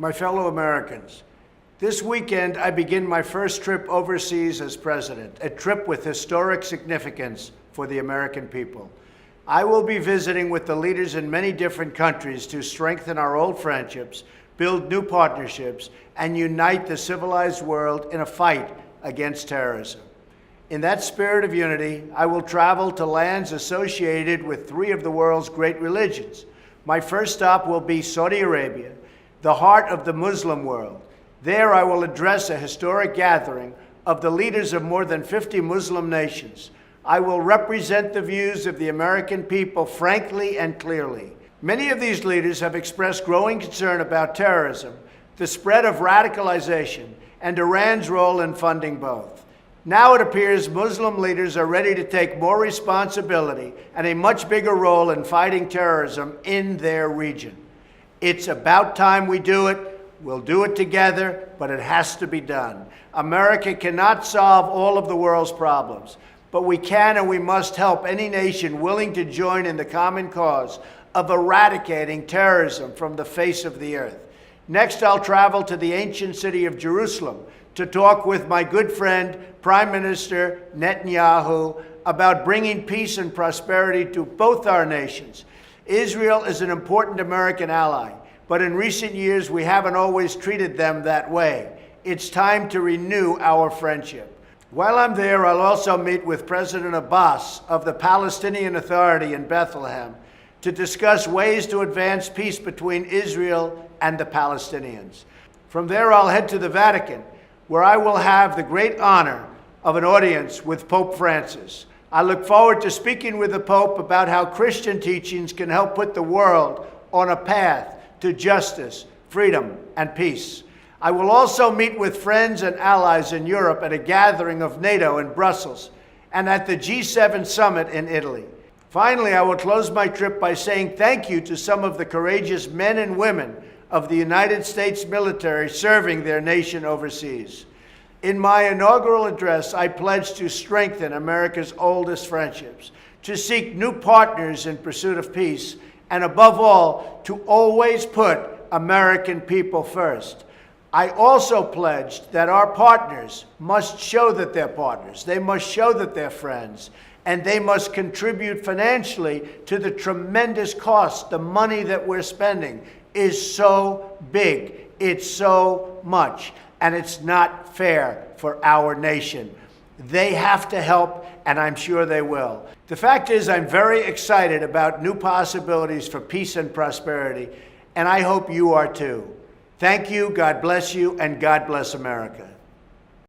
My fellow Americans, this weekend I begin my first trip overseas as president, a trip with historic significance for the American people. I will be visiting with the leaders in many different countries to strengthen our old friendships, build new partnerships, and unite the civilized world in a fight against terrorism. In that spirit of unity, I will travel to lands associated with three of the world's great religions. My first stop will be Saudi Arabia, the heart of the Muslim world. There I will address a historic gathering of the leaders of more than 50 Muslim nations. I will represent the views of the American people frankly and clearly. Many of these leaders have expressed growing concern about terrorism, the spread of radicalization, and Iran's role in funding both. Now it appears Muslim leaders are ready to take more responsibility and a much bigger role in fighting terrorism in their region. It's about time we do it. We'll do it together, but it has to be done. America cannot solve all of the world's problems, but we can and we must help any nation willing to join in the common cause of eradicating terrorism from the face of the earth. Next, I'll travel to the ancient city of Jerusalem to talk with my good friend, Prime Minister Netanyahu, about bringing peace and prosperity to both our nations. Israel is an important American ally, but in recent years, we haven't always treated them that way. It's time to renew our friendship. While I'm there, I'll also meet with President Abbas of the Palestinian Authority in Bethlehem to discuss ways to advance peace between Israel and the Palestinians. From there, I'll head to the Vatican, where I will have the great honor of an audience with Pope Francis. I look forward to speaking with the Pope about how Christian teachings can help put the world on a path to justice, freedom, and peace. I will also meet with friends and allies in Europe at a gathering of NATO in Brussels and at the G7 summit in Italy. Finally, I will close my trip by saying thank you to some of the courageous men and women of the United States military serving their nation overseas. In my inaugural address, I pledged to strengthen America's oldest friendships, to seek new partners in pursuit of peace, and above all, to always put American people first. I also pledged that our partners must show that they're partners. They must show that they're friends, and they must contribute financially to the tremendous cost. The money that we're spending is so big. It's so much. And it's not fair for our nation. They have to help, and I'm sure they will. The fact is, I'm very excited about new possibilities for peace and prosperity, and I hope you are too. Thank you, God bless you, and God bless America.